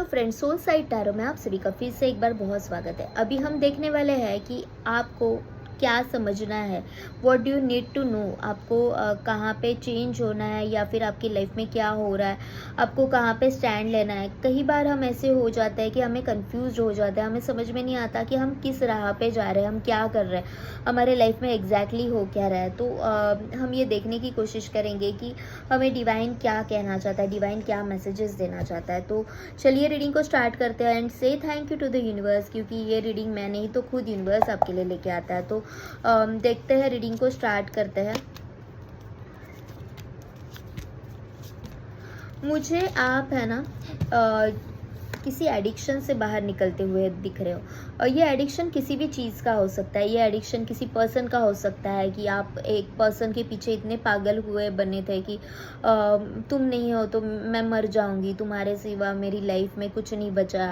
Friends, soul side tarot में आप सभी का फिर से एक बार बहुत स्वागत है। अभी हम देखने वाले हैं कि आपको क्या समझना है, what do you need to know. आपको कहाँ पे चेंज होना है या फिर आपकी लाइफ में क्या हो रहा है, आपको कहाँ पे स्टैंड लेना है। कई बार हम ऐसे हो जाते हैं कि हमें कंफ्यूज हो जाते हैं, हमें समझ में नहीं आता कि हम किस राह पे जा रहे हैं, हम क्या कर रहे हैं, हमारे लाइफ में एग्जैक्टली हो क्या रहा है। तो हम ये देखने की कोशिश करेंगे कि हमें डिवाइन क्या कहना चाहता है, डिवाइन क्या मैसेजेस देना चाहता है। तो चलिए रीडिंग को स्टार्ट करते हैं and say thank you to the universe, क्योंकि ये रीडिंग मैं नहीं तो खुद यूनिवर्स आपके लिए लेके आता है। तो देखते हैं, रीडिंग को स्टार्ट करते हैं। मुझे आप है ना किसी एडिक्शन से बाहर निकलते हुए दिख रहे हो, और ये एडिक्शन किसी भी चीज़ का हो सकता है। ये एडिक्शन किसी पर्सन का हो सकता है कि आप एक पर्सन के पीछे इतने पागल हुए बने थे कि तुम नहीं हो तो मैं मर जाऊंगी, तुम्हारे सिवा मेरी लाइफ में कुछ नहीं बचा।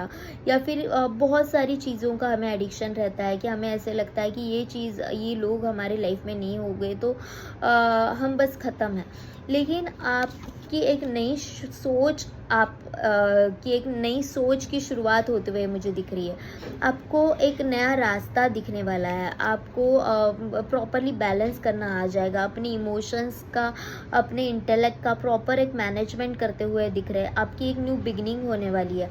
या फिर बहुत सारी चीज़ों का हमें एडिक्शन रहता है कि हमें ऐसे लगता है कि ये चीज़, ये लोग हमारे लाइफ में नहीं हो गए तो हम बस ख़त्म हैं। लेकिन आपकी एक नई सोच, की एक नई सोच की शुरुआत होते हुए मुझे दिख रही है। आपको एक नया रास्ता दिखने वाला है, आपको प्रॉपरली बैलेंस करना आ जाएगा, अपनी इमोशंस का, अपने इंटेलेक्ट का प्रॉपर एक मैनेजमेंट करते हुए दिख रहे हैं। आपकी एक न्यू बिगिनिंग होने वाली है।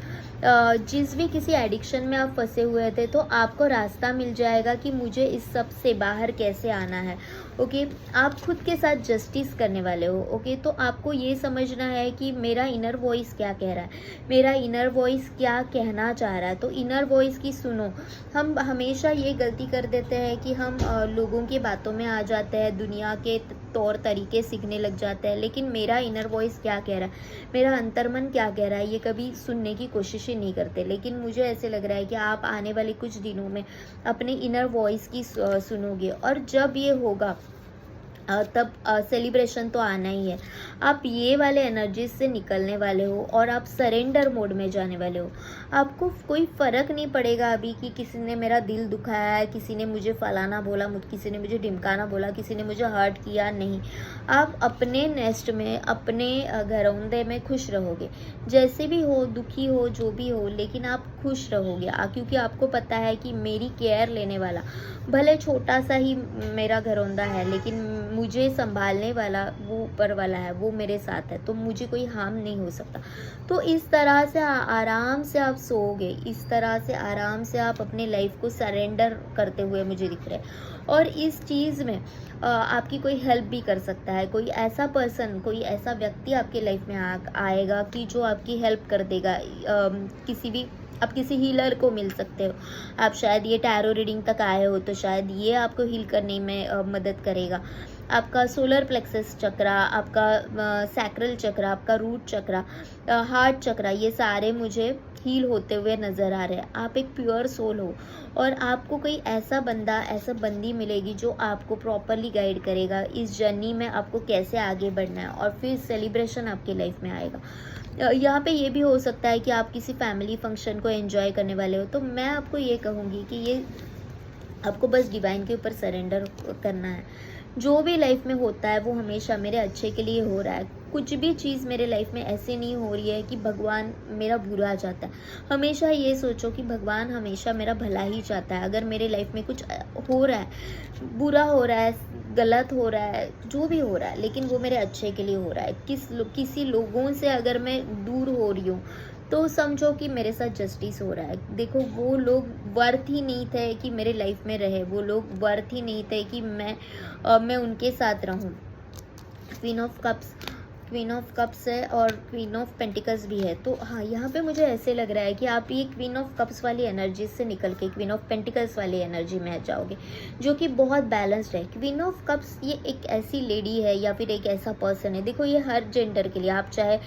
जिस भी किसी एडिक्शन में आप फंसे हुए थे तो आपको रास्ता मिल जाएगा कि मुझे इस सब से बाहर कैसे आना है। ओके, आप खुद के साथ जस्टिस करने वाले हो। ओके, तो आपको ये समझना है कि मेरा इनर वॉइस क्या कह रहा है, मेरा इनर वॉइस क्या कहना चाह रहा है। तो इनर वॉइस की सुनो। हम हमेशा ये गलती कर देते हैं कि हम लोगों की बातों में आ जाते हैं, दुनिया के तौर तरीके सीखने लग जाते हैं, लेकिन मेरा इनर वॉइस क्या कह रहा है, मेरा अंतर्मन क्या कह रहा है, ये कभी सुनने की कोशिश ही नहीं करते। लेकिन मुझे ऐसे लग रहा है कि आप आने वाले कुछ दिनों में अपने इनर वॉइस की सुनोगे, और जब ये होगा तब सेलिब्रेशन तो आना ही है। आप ये वाले एनर्जी से निकलने वाले हो और आप सरेंडर मोड में जाने वाले हो। आपको कोई फ़र्क नहीं पड़ेगा अभी कि किसी ने मेरा दिल दुखाया है, किसी ने मुझे फलाना बोला, किसी ने मुझे ढिमकाना बोला, किसी ने मुझे हर्ट किया। नहीं, आप अपने नेस्ट में, अपने घरौंदे में खुश रहोगे। जैसे भी हो, दुखी हो, जो भी हो, लेकिन आप खुश रहोगे क्योंकि आपको पता है कि मेरी केयर लेने वाला, भले छोटा सा ही मेरा घरौंदा है, लेकिन मुझे संभालने वाला वो ऊपर वाला है, वो मेरे साथ है, तो मुझे कोई हार्म नहीं हो सकता। तो इस तरह से आराम से आप सोओगे, इस तरह से आराम से आप अपने लाइफ को सरेंडर करते हुए मुझे दिख रहे हैं। और इस चीज़ में आपकी कोई हेल्प भी कर सकता है, कोई ऐसा पर्सन, कोई ऐसा व्यक्ति आपके लाइफ में आएगा कि जो आपकी हेल्प कर देगा। आप किसी हीलर को मिल सकते हो। आप शायद ये टैरो रीडिंग तक आए हो तो शायद ये आपको हील करने में मदद करेगा। आपका सोलर प्लेक्सस चक्रा, आपका सैक्रल चक्रा, आपका रूट चक्रा, हार्ट चक्रा, ये सारे मुझे हील होते हुए नज़र आ रहे हैं। आप एक प्योर सोल हो और आपको कोई ऐसा बंदा, ऐसा बंदी मिलेगी जो आपको प्रॉपरली गाइड करेगा इस जर्नी में, आपको कैसे आगे बढ़ना है, और फिर सेलिब्रेशन आपकी लाइफ में आएगा। यहाँ पे ये भी हो सकता है कि आप किसी फैमिली फंक्शन को एंजॉय करने वाले हो। तो मैं आपको ये कहूँगी कि ये आपको बस डिवाइन के ऊपर सरेंडर करना है। जो भी लाइफ में होता है वो हमेशा मेरे अच्छे के लिए हो रहा है। कुछ भी चीज़ मेरे लाइफ में ऐसे नहीं हो रही है कि भगवान मेरा बुरा चाहता है। हमेशा ये सोचो कि भगवान हमेशा मेरा भला ही चाहता है। अगर मेरे लाइफ में कुछ हो रहा है, बुरा हो रहा है, गलत हो रहा है, जो भी हो रहा है, लेकिन वो मेरे अच्छे के लिए हो रहा है। किसी लोगों से अगर मैं दूर हो रही हूँ तो समझो कि मेरे साथ जस्टिस हो रहा है। देखो, वो लोग वर्थ ही नहीं थे कि मेरे लाइफ में रहे, वो लोग वर्थ ही नहीं थे कि मैं उनके साथ रहूं। क्वीन ऑफ कप्स है और क्वीन ऑफ पेंटिकल्स भी है। तो हाँ, यहाँ पे मुझे ऐसे लग रहा है कि आप ये क्वीन ऑफ कप्स वाली एनर्जी से निकल के क्वीन ऑफ पेंटिकल्स वाली एनर्जी में आ जाओगे, जो कि बहुत बैलेंस्ड है। क्वीन ऑफ कप्स ये एक ऐसी लेडी है या फिर एक ऐसा पर्सन है, देखो ये हर जेंडर के लिए, आप चाहे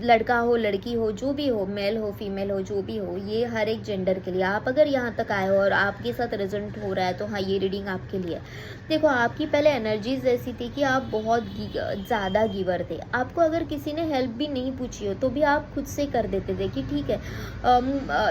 लड़का हो, लड़की हो, जो भी हो, मेल हो, फीमेल हो, जो भी हो, ये हर एक जेंडर के लिए। आप अगर यहाँ तक आए हो और आपके साथ रेजोनेट हो रहा है तो हाँ, ये रीडिंग आपके लिए है। देखो, आपकी पहले एनर्जीज ऐसी थी कि आप बहुत ज़्यादा गिवर थे। आपको अगर किसी ने हेल्प भी नहीं पूछी हो तो भी आप खुद से कर देते थे कि ठीक है,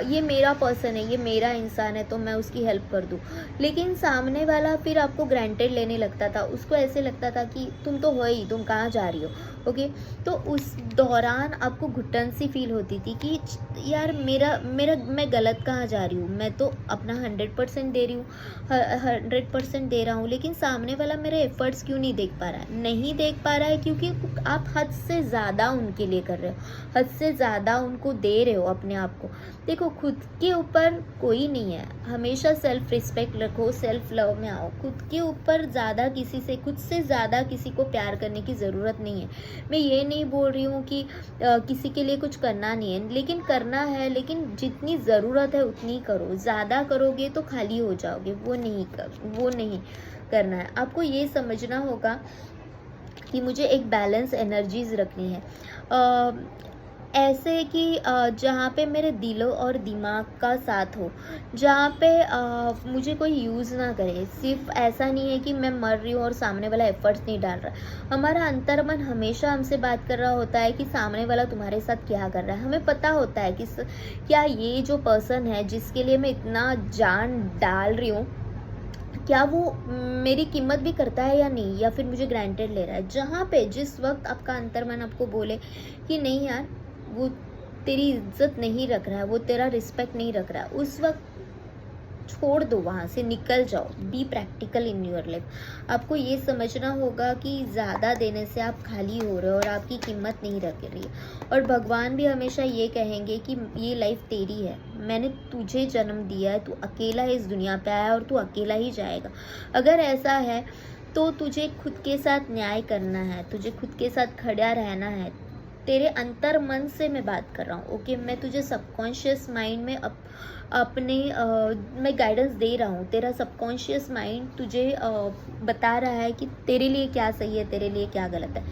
ये मेरा पर्सन है, ये मेरा इंसान है, तो मैं उसकी हेल्प कर दूँ। लेकिन सामने वाला फिर आपको ग्रांटेड लेने लगता था। उसको ऐसे लगता था कि तुम तो हो ही, तुम कहाँ जा रही हो। ओके, तो उस दौरान दौरान आपको घुटन सी फील होती थी कि यार मेरा मेरा मैं गलत कहाँ जा रही हूँ, मैं तो अपना 100% दे रही हूँ, 100% दे रहा हूँ, लेकिन सामने वाला मेरे एफर्ट्स क्यों नहीं देख पा रहा है? नहीं देख पा रहा है क्योंकि आप हद से ज़्यादा उनके लिए कर रहे हो, हद से ज़्यादा उनको दे रहे हो अपने आप को। देखो, खुद के ऊपर कोई नहीं है, हमेशा सेल्फ रिस्पेक्ट रखो, सेल्फ लव में आओ। खुद के ऊपर ज़्यादा किसी से, खुद से ज़्यादा किसी को प्यार करने की ज़रूरत नहीं है। मैं ये नहीं बोल रही हूँ कि किसी के लिए कुछ करना नहीं है, लेकिन करना है, लेकिन जितनी ज़रूरत है उतनी करो। ज़्यादा करोगे तो खाली हो जाओगे, वो नहीं करना है। आपको ये समझना होगा कि मुझे एक बैलेंस एनर्जीज रखनी है, ऐसे कि जहाँ पे मेरे दिलो और दिमाग का साथ हो, जहाँ पे मुझे कोई यूज़ ना करे। सिर्फ ऐसा नहीं है कि मैं मर रही हूँ और सामने वाला एफर्ट्स नहीं डाल रहा। हमारा अंतर्मन हमेशा हमसे बात कर रहा होता है कि सामने वाला तुम्हारे साथ क्या कर रहा है। हमें पता होता है कि क्या ये जो पर्सन है जिसके लिए मैं इतना जान डाल रही हूँ, क्या वो मेरी कीमत भी करता है या नहीं, या फिर मुझे ग्रांटेड ले रहा है। जहाँ पे जिस वक्त आपका अंतर्मन आपको बोले कि नहीं यार, वो तेरी इज्जत नहीं रख रहा है, वो तेरा रिस्पेक्ट नहीं रख रहा है, उस वक्त छोड़ दो, वहाँ से निकल जाओ। Be practical in your life. आपको ये समझना होगा कि ज़्यादा देने से आप खाली हो रहे हो और आपकी कीमत नहीं रख रही है। और भगवान भी हमेशा ये कहेंगे कि ये लाइफ तेरी है, मैंने तुझे जन्म दिया है, तू अकेला इस दुनिया पे आया और तू अकेला ही जाएगा। अगर ऐसा है तो तुझे खुद के साथ न्याय करना है, तुझे खुद के साथ खड़ा रहना है। तेरे अंतर मन से मैं बात कर रहा हूँ, ओके। मैं तुझे सबकॉन्शियस माइंड में अपने मैं गाइडेंस दे रहा हूँ। तेरा सबकॉन्शियस माइंड तुझे बता रहा है कि तेरे लिए क्या सही है, तेरे लिए क्या गलत है।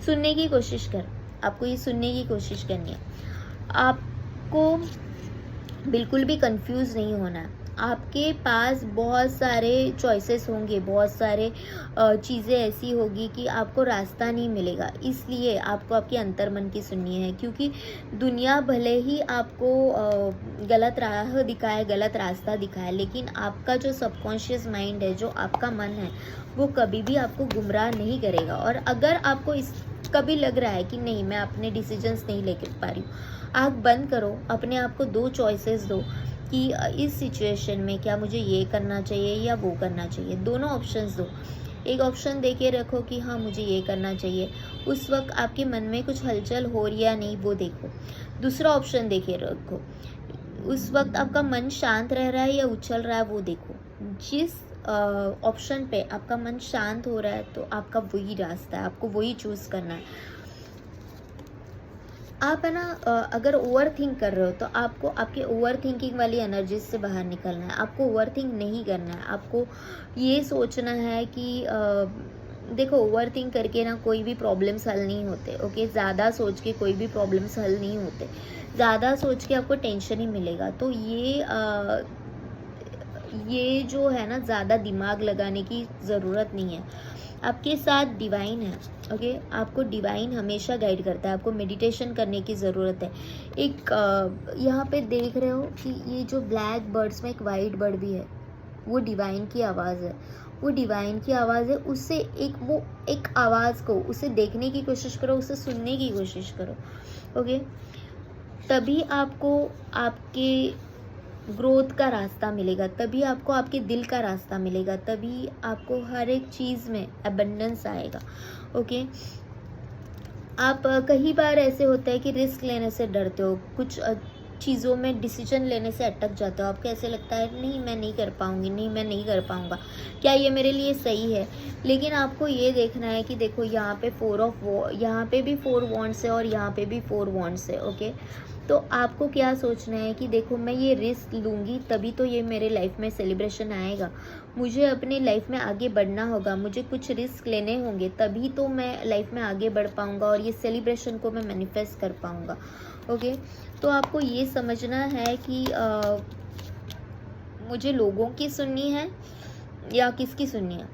सुनने की कोशिश कर, आपको ये सुनने की कोशिश करनी है। आपको बिल्कुल भी कंफ्यूज नहीं होना है। आपके पास बहुत सारे चॉइसेस होंगे, बहुत सारे चीज़ें ऐसी होगी कि आपको रास्ता नहीं मिलेगा। इसलिए आपको आपके अंतर्मन की सुननी है, क्योंकि दुनिया भले ही आपको गलत राह दिखाए, गलत रास्ता दिखाए, लेकिन आपका जो सबकॉन्शियस माइंड है, जो आपका मन है, वो कभी भी आपको गुमराह नहीं करेगा। और अगर आपको इस कभी लग रहा है कि नहीं, मैं अपने डिसीजंस नहीं ले पा रही हूँ, आँख बंद करो, अपने आप को 2 चॉइसेस दो कि इस सिचुएशन में क्या मुझे ये करना चाहिए या वो करना चाहिए। दोनों ऑप्शंस दो। एक ऑप्शन दे के रखो कि हाँ मुझे ये करना चाहिए, उस वक्त आपके मन में कुछ हलचल हो रही है या नहीं वो देखो। दूसरा ऑप्शन दे के रखो, उस वक्त आपका मन शांत रह रहा है या उछल रहा है वो देखो। जिस ऑप्शन पे आपका मन शांत हो रहा है तो आपका वही रास्ता है, आपको वही चूज़ करना है। आप है ना, अगर ओवर थिंक कर रहे हो तो आपको आपके ओवर थिंकिंग वाली एनर्जी से बाहर निकलना है। आपको ओवर थिंक नहीं करना है। आपको ये सोचना है कि देखो, ओवर थिंक करके ना कोई भी प्रॉब्लम्स हल नहीं होते, ओके। ज़्यादा सोच के कोई भी प्रॉब्लम्स हल नहीं होते। ज़्यादा सोच के आपको टेंशन ही मिलेगा। तो ये जो है ना, ज़्यादा दिमाग लगाने की ज़रूरत नहीं है। आपके साथ डिवाइन है, ओके। आपको डिवाइन हमेशा गाइड करता है। आपको मेडिटेशन करने की ज़रूरत है। एक यहाँ पे देख रहे हो कि ये जो ब्लैक बर्ड्स में एक वाइट बर्ड भी है, वो डिवाइन की आवाज़ है। वो डिवाइन की आवाज़ है। उससे एक आवाज़ को, उसे देखने की कोशिश करो, उसे सुनने की कोशिश करो, ओके। तभी आपको आपके ग्रोथ का रास्ता मिलेगा, तभी आपको आपके दिल का रास्ता मिलेगा, तभी आपको हर एक चीज़ में अबंडेंस आएगा, ओके। आप कई बार ऐसे होता है कि रिस्क लेने से डरते हो, कुछ चीज़ों में डिसीजन लेने से अटक जाते हो। आपको ऐसे लगता है नहीं मैं नहीं कर पाऊँगी, नहीं मैं नहीं कर पाऊँगा, क्या ये मेरे लिए सही है। लेकिन आपको ये देखना है कि देखो, यहाँ पे यहाँ पे भी 4 वॉन्ड्स है और यहाँ पे भी 4 वॉन्ड्स है, ओके। तो आपको क्या सोचना है कि देखो, मैं ये रिस्क लूँगी तभी तो ये मेरे लाइफ में सेलिब्रेशन आएगा। मुझे अपनी लाइफ में आगे बढ़ना होगा, मुझे कुछ रिस्क लेने होंगे, तभी तो मैं लाइफ में आगे बढ़ पाऊँगा और ये सेलिब्रेशन को मैं मैनिफेस्ट कर पाऊँगा, ओके। तो आपको ये समझना है कि मुझे लोगों की सुननी है या किसकी सुननी है।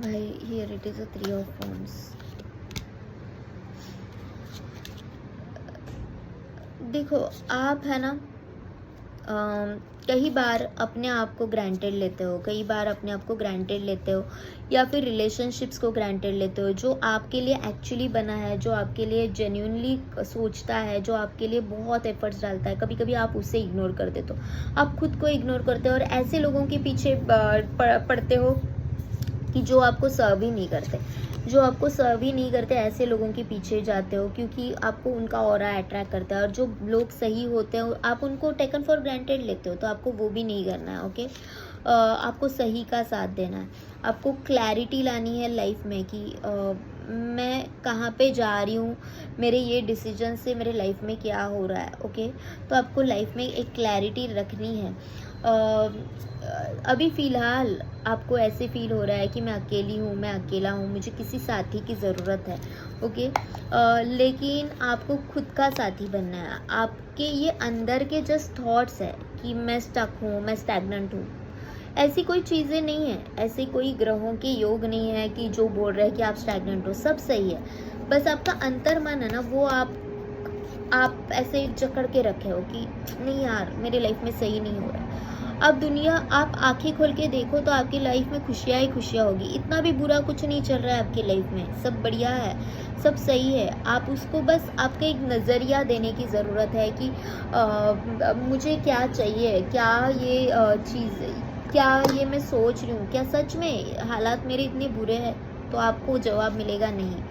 भाई, here it is a 3 of wands. देखो, आप है ना, कई बार अपने आप को ग्रांटेड लेते हो, कई बार अपने आप को ग्रांटेड लेते हो, या फिर रिलेशनशिप्स को ग्रांटेड लेते हो, जो आपके लिए एक्चुअली बना है, जो आपके लिए जेन्युइनली सोचता है, जो आपके लिए बहुत एफर्ट्स डालता है, कभी कभी आप उसे इग्नोर कर देते हो, आप खुद को इग्नोर करते हो और ऐसे लोगों के पीछे पड़ते हो कि जो आपको सर्व ही नहीं करते, जो आपको सर्व ही नहीं करते, ऐसे लोगों के पीछे जाते हो क्योंकि आपको उनका ऑरा अट्रैक्ट करता है। और जो लोग सही होते हैं आप उनको टेकन फॉर ग्रांटेड लेते हो, तो आपको वो भी नहीं करना है। ओके, आपको सही का साथ देना है, आपको क्लैरिटी लानी है लाइफ में कि मैं कहाँ पे जा रही हूँ, मेरे ये डिसीजन से मेरे लाइफ में क्या हो रहा है। ओके, तो आपको लाइफ में एक क्लैरिटी रखनी है। अभी फ़िलहाल आपको ऐसे फील हो रहा है कि मैं अकेली हूँ, मैं अकेला हूँ, मुझे किसी साथी की ज़रूरत है। ओके, लेकिन आपको खुद का साथी बनना है। आपके ये अंदर के जस्ट थॉट्स है कि मैं स्टक हूँ, मैं स्टैग्नेंट हूँ, ऐसी कोई चीज़ें नहीं है, ऐसे कोई ग्रहों के योग नहीं है कि जो बोल रहे हैं कि आप स्टैग्नेंट हो। सब सही है, बस आपका अंतर मन है ना, वो आप ऐसे जकड़ के रखे हो कि नहीं यार, मेरी लाइफ में सही नहीं हो रहा है। अब दुनिया, आप आंखें खोल के देखो तो आपकी लाइफ में खुशियाँ ही खुशियाँ होगी। इतना भी बुरा कुछ नहीं चल रहा है आपकी लाइफ में, सब बढ़िया है, सब सही है। आप उसको बस आपका एक नज़रिया देने की ज़रूरत है कि मुझे क्या चाहिए, क्या ये चीज़, क्या ये मैं सोच रही हूँ, क्या सच में हालात मेरे इतने बुरे हैं। तो आपको जवाब मिलेगा नहीं,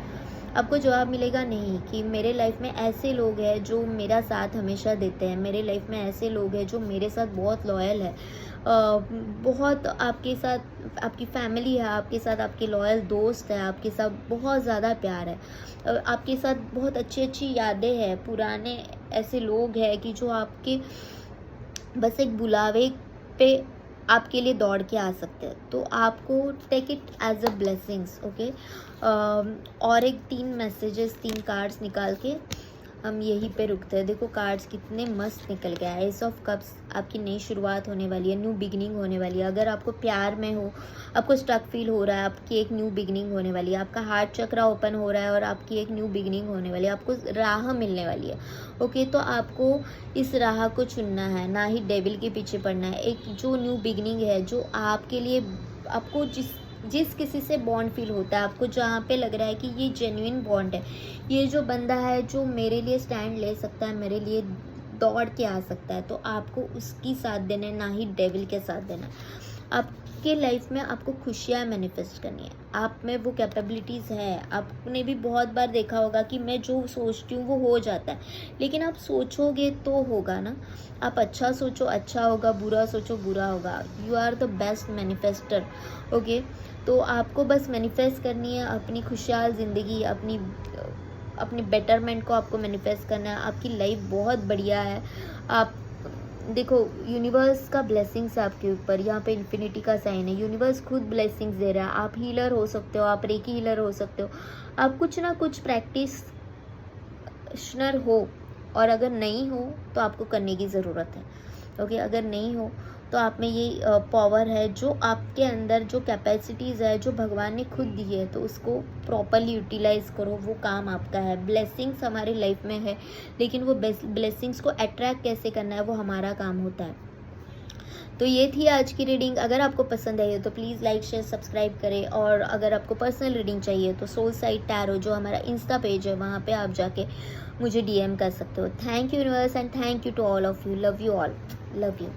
आपको जवाब मिलेगा नहीं कि मेरे लाइफ में ऐसे लोग हैं जो मेरा साथ हमेशा देते हैं, मेरे लाइफ में ऐसे लोग हैं जो मेरे साथ बहुत लॉयल है, बहुत आपके साथ आपकी फैमिली है, आपके साथ आपके लॉयल दोस्त है, आपके साथ बहुत ज़्यादा प्यार है, आपके साथ बहुत अच्छी अच्छी यादें हैं, पुराने ऐसे लोग हैं कि जो आपके बस एक बुलावे पे आपके लिए दौड़ के आ सकते हैं। तो आपको take it as a blessings. Okay, और एक 3 मैसेजेस, 3 कार्ड्स निकाल के हम यहीं पे रुकते हैं। देखो कार्ड्स कितने मस्त निकल गया है। एस ऑफ कप्स, आपकी नई शुरुआत होने वाली है, न्यू बिगिनिंग होने वाली है। अगर आपको प्यार में हो, आपको स्टक फील हो रहा है, आपकी एक न्यू बिगिनिंग होने वाली है। आपका हार्ट चक्रा ओपन हो रहा है और आपकी एक न्यू बिगिनिंग होने वाली है, आपको राह मिलने वाली है। ओके, तो आपको इस राह को चुनना है, ना ही डेविल के पीछे पड़ना है। एक जो न्यू बिगिनिंग है, जो आपके लिए, आपको जिस किसी से बॉन्ड फील होता है, आपको जहाँ पे लग रहा है कि ये जेन्युइन बॉन्ड है, ये जो बंदा है जो मेरे लिए स्टैंड ले सकता है, मेरे लिए दौड़ के आ सकता है, तो आपको उसकी साथ देना है, ना ही डेविल के साथ देना है। आपके लाइफ में आपको खुशियाँ मैनिफेस्ट करनी है, आप में वो कैपेबिलिटीज़ है। आपने भी बहुत बार देखा होगा कि मैं जो सोचती हूँ वो हो जाता है, लेकिन आप सोचोगे तो होगा ना। आप अच्छा सोचो अच्छा होगा, बुरा सोचो बुरा होगा। You are the best manifester. Okay, तो आपको बस मैनिफेस्ट करनी है अपनी खुशहाल ज़िंदगी, अपनी बेटरमेंट को आपको मैनिफेस्ट करना है। आपकी लाइफ बहुत बढ़िया है। आप देखो, यूनिवर्स का ब्लेसिंग्स है आपके ऊपर, यहाँ पे इन्फिनिटी का साइन है, यूनिवर्स खुद ब्लेसिंग्स दे रहा है। आप हीलर हो सकते हो, आप रेकी हीलर हो सकते हो, आप कुछ ना कुछ प्रैक्टिशनर हो, और अगर नहीं हो तो आपको करने की ज़रूरत है। ओके, अगर नहीं हो तो आप में ये पावर है, जो आपके अंदर जो कैपेसिटीज़ है, जो भगवान ने खुद दी है, तो उसको प्रॉपरली यूटिलाइज़ करो, वो काम आपका है। ब्लेसिंग्स हमारी लाइफ में है, लेकिन वो ब्लेसिंग्स को अट्रैक्ट कैसे करना है वो हमारा काम होता है। तो ये थी आज की रीडिंग। अगर आपको पसंद आई हो तो प्लीज़ लाइक शेयर सब्सक्राइब करें, और अगर आपको पर्सनल रीडिंग चाहिए तो सोल साइड टैरो जो हमारा इंस्टा पेज है, वहाँ पे आप जाके मुझे DM कर सकते हो। Thank you universe and thank you to all of you. Love you all, love you.